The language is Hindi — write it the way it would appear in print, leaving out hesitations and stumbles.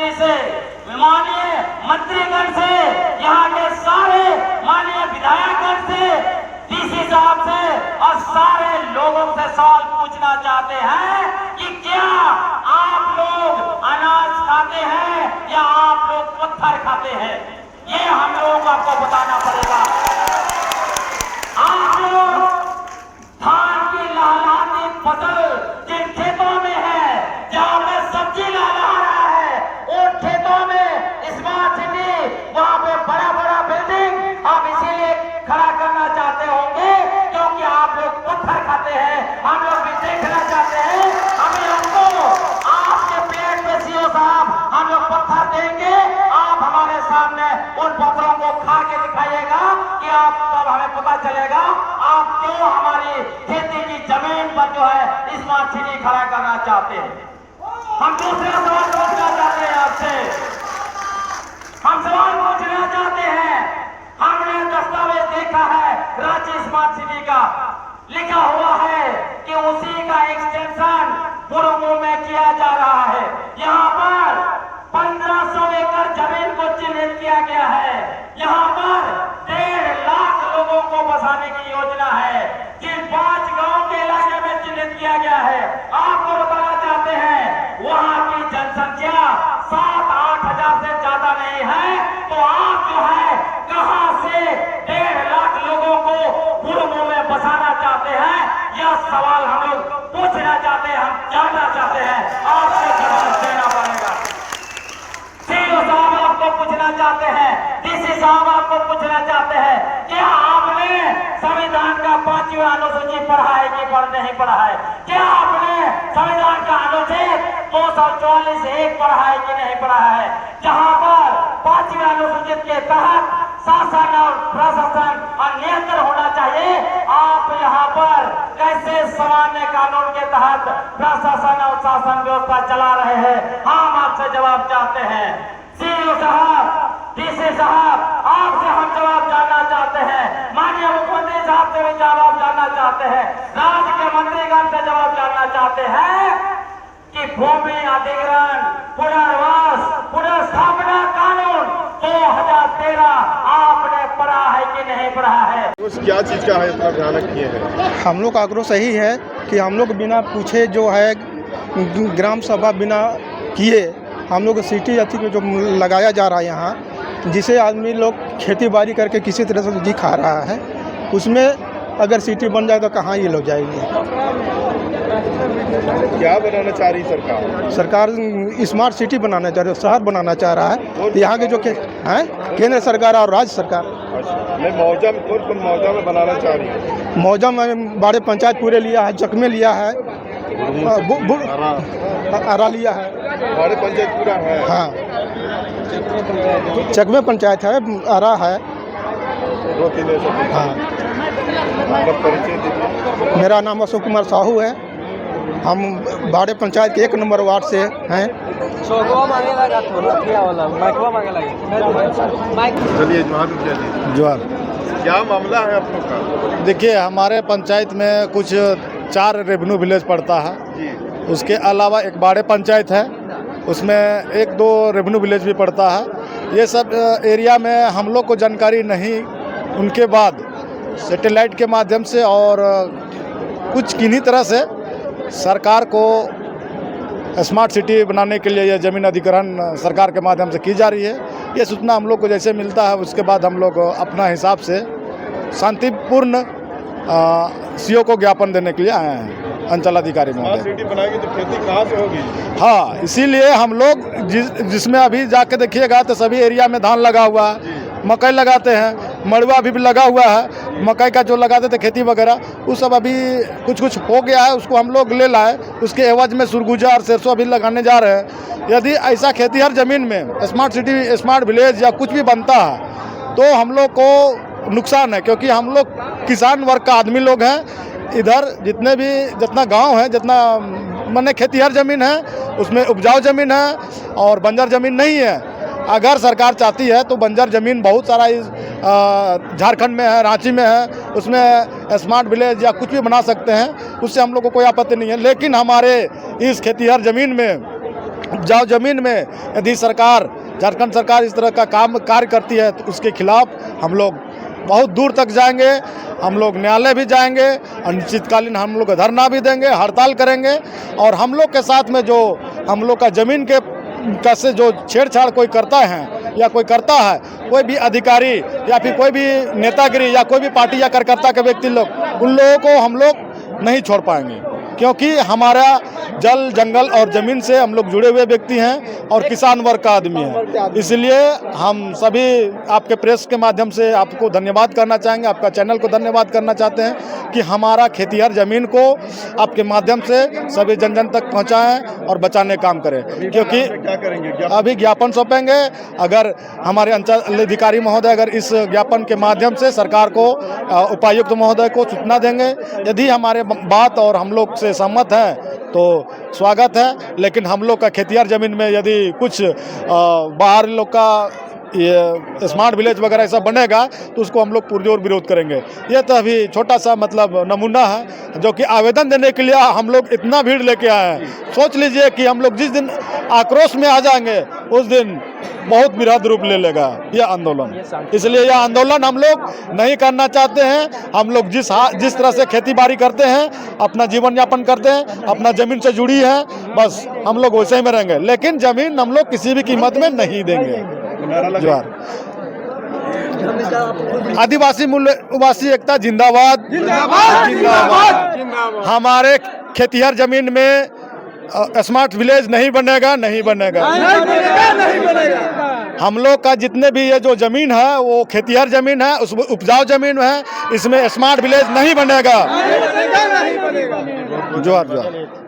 जी से, माननीय मंत्रीगण से, यहाँ के सारे माननीय विधायकगण से, डीसी साहब से और सारे लोगों से सवाल पूछना चाहते हैं कि क्या आप लोग अनाज खाते हैं या आप लोग पत्थर खाते हैं? ये हम लोगों को आपको बताना पड़ेगा। आप लोग धान की लहलहाती फसल जिन खेतों में है, जहां पे सब्जी लहला रहा है, उन खेतों में स्मार्ट सिटी, वहां पे बड़ा बड़ा बिल्डिंग आप इसीलिए खड़ा करना चाहते होंगे क्योंकि आप लोग पत्थर खाते हैं। हम लोग भी देखना चाहते हैं, हमें हमको आपके प्लेट में सीओ साहब हम लोग पत्थर देंगे, आप हमारे सामने उन पत्थरों को खा के दिखाइएगा कि आप तब हमें पता चलेगा आप क्यों हमारी खेती की जमीन पर जो है स्मार्ट सिटी खड़ा करना चाहते हैं। हम दूसरा सवाल पूछना चाहते हैं आपसे, हम सवाल पूछना चाहते हैं। हमने दस्तावेज देखा है रांची स्मार्ट सिटी का, लिखा हुआ है कि उसी का एक्सटेंशन पूर्व में किया जा रहा है। यहाँ पर 1500 एकड़ जमीन को चिन्हित किया गया है। यहाँ पर 1.5 लाख लोगों को बसाने की योजना है, जिन 5 गांव के इलाके में चिन्हित किया गया है। आपको बताना चाहते हैं वहाँ की जनसंख्या 7-8 हजार से ज्यादा नहीं है, तो आप जो है कहां से 1.5 लाख लोगों को पूर्व में बसाना चाहते हैं? यह सवाल हम लोग पूछना चाहते हैं, हम जानना चाहते हैं, आपको जवाब देना पड़ेगा। सीओ साहब आपको पूछना चाहते हैं, डीसी साहब आपको पूछना चाहते हैं, क्या आपने संविधान का 5वां अनुसूची पढ़ा है कि नहीं पढ़ा है? क्या आपने संविधान का अनुच्छेद 244(1) पढ़ा है कि नहीं पढ़ा है? जहां पर 5वें अनुसूचित के तहत शासन और प्रशासन और नियंत्रण होना चाहिए, आप यहाँ पर कैसे सामान्य कानून के तहत प्रशासन और शासन व्यवस्था चला रहे हैं? हम आपसे जवाब चाहते हैं। सीओ साहब, डीसी साहब, आपसे हम जवाब जानना चाहते हैं। माननीय मुख्यमंत्री साहब से भी जवाब जानना चाहते हैं। राज्य के मंत्रीगण से जवाब जानना चाहते हैं कि भूमि अधिग्रहण पुनर्वास पुनर्स्थापना कानून 2013 आपने पढ़ा है कि नहीं पढ़ा है? क्या चीज़ का है इतना भयानक किए हैं? हम लोग का आग्रह सही है कि हम लोग बिना पूछे जो है ग्राम सभा बिना किए हम लोग सिटी अति में जो लगाया जा रहा है यहाँ, जिसे आदमी लोग खेती बाड़ी करके किसी तरह से जी खा रहा है, उसमें अगर सिटी बन जाए तो कहाँ ये लोग जाएंगे? क्या बनाना चाह रही सरकार? सरकार स्मार्ट सिटी बनाना चाह रही है, शहर बनाना चाह रहा है। यहाँ के जो हैं केंद्र सरकार और राज्य सरकार। नहीं, मौजा में कौन मौजा में बनाना चाह रही है? मौजा में बड़े पंचायत पूरे लिया है, चकमे लिया है, आरा लिया है, बड़े पंचायत पूरा है। हाँ, चकमे पंचायत है, आरा है। 2-3 ऐसे। हाँ, परिचय दीजिए। मेरा नाम अशोक कुमार साहू है। हम बाड़े पंचायत के 1 नंबर वार्ड से हैं। चलिए जोहार। क्या मामला है आप लोग का? देखिए, हमारे पंचायत में कुछ 4 रेवेन्यू विलेज पड़ता है जी। उसके अलावा एक बाड़े पंचायत है, उसमें 1-2 रेवेन्यू विलेज भी पड़ता है। ये सब एरिया में हम लोग को जानकारी नहीं, उनके बाद सैटेलाइट के माध्यम से और कुछ किन्हीं तरह से सरकार को स्मार्ट सिटी बनाने के लिए यह ज़मीन अधिग्रहण सरकार के माध्यम से की जा रही है। ये सूचना हम लोग को जैसे मिलता है, उसके बाद हम लोग अपना हिसाब से शांतिपूर्ण सीओ को ज्ञापन देने के लिए आए हैं, अंचलाधिकारी महोदय। सिटी बनाएगी तो खेती कहाँ से होगी? हाँ, इसीलिए हम लोग जिसमें अभी जाके देखिएगा तो सभी एरिया में धान लगा हुआ है, मकई लगाते हैं, मड़ुआ भी लगा हुआ है, मकई का जो लगाते थे खेती वगैरह वो सब अभी कुछ हो गया है, उसको हम लोग ले लाए। उसके एवज में सुरगुजा और सरसों अभी लगाने जा रहे हैं। यदि ऐसा खेती हर ज़मीन में स्मार्ट सिटी, स्मार्ट विलेज या कुछ भी बनता है तो हम लोग को नुकसान है, क्योंकि हम लोग किसान वर्ग का आदमी लोग हैं। इधर जितना गाँव है, जितना माने खेती हर ज़मीन है, उसमें उपजाऊ ज़मीन है और बंजर ज़मीन नहीं है। अगर सरकार चाहती है तो बंजर ज़मीन बहुत सारा इस झारखंड में है, रांची में है, उसमें स्मार्ट विलेज या कुछ भी बना सकते हैं, उससे हम लोग को कोई आपत्ति नहीं है। लेकिन हमारे इस खेतीहर ज़मीन में उपजाऊ जमीन में यदि सरकार, झारखंड सरकार इस तरह का कार्य करती है तो उसके खिलाफ हम लोग बहुत दूर तक जाएंगे। हम लोग न्यायालय भी जाएंगे, अनिश्चितकालीन हम लोग धरना भी देंगे, हड़ताल करेंगे। और हम लोग के साथ में जो हम लोग का ज़मीन के से जो छेड़छाड़ कोई करता है या कोई करता है, कोई भी अधिकारी या फिर कोई भी नेतागिरी या कोई भी पार्टी या कार्यकर्ता के व्यक्ति लोग, उन लोगों को हम लोग नहीं छोड़ पाएंगे, क्योंकि हमारा जल जंगल और ज़मीन से हम लोग जुड़े हुए व्यक्ति हैं और किसान वर्ग का आदमी है। इसलिए हम सभी आपके प्रेस के माध्यम से आपको धन्यवाद करना चाहेंगे, आपका चैनल को धन्यवाद करना चाहते हैं कि हमारा खेतिहर ज़मीन को आपके माध्यम से सभी जन जन तक पहुंचाएं और बचाने काम करें। क्योंकि क्या करेंगे? अभी ज्ञापन सौंपेंगे। अगर हमारे अंचल अधिकारी महोदय अगर इस ज्ञापन के माध्यम से सरकार को, उपायुक्त महोदय को सूचना देंगे, यदि हमारे बात और हम लोग से सहमत हैं तो स्वागत है। लेकिन हम लोग का खेतिहर ज़मीन में यदि कुछ बाहर लोग का ये स्मार्ट विलेज वगैरह ऐसा बनेगा तो उसको हम लोग पुरजोर विरोध करेंगे। ये तो अभी छोटा सा मतलब नमूना है जो कि आवेदन देने के लिए हम लोग इतना भीड़ लेके आए हैं। सोच लीजिए कि हम लोग जिस दिन आक्रोश में आ जाएंगे उस दिन बहुत बृहद रूप ले लेगा यह आंदोलन। इसलिए यह आंदोलन हम लोग नहीं करना चाहते हैं। हम लोग जिस तरह से खेती बाड़ी करते हैं, अपना जीवन यापन करते हैं, अपना ज़मीन से जुड़ी है, बस हम लोग वैसे ही में रहेंगे। लेकिन ज़मीन हम लोग किसी भी कीमत में नहीं देंगे। जोहार। आदिवासी मूल्यवासी एकता जिंदाबाद, जिंदाबाद। हमारे खेतिहर ज़मीन में स्मार्ट विलेज नहीं बनेगा, नहीं बनेगा। हम लोग का जितने भी ये जो ज़मीन है वो खेतिहर ज़मीन है, उस उपजाऊ ज़मीन है, इसमें स्मार्ट विलेज नहीं बनेगा। जोहार जोहार।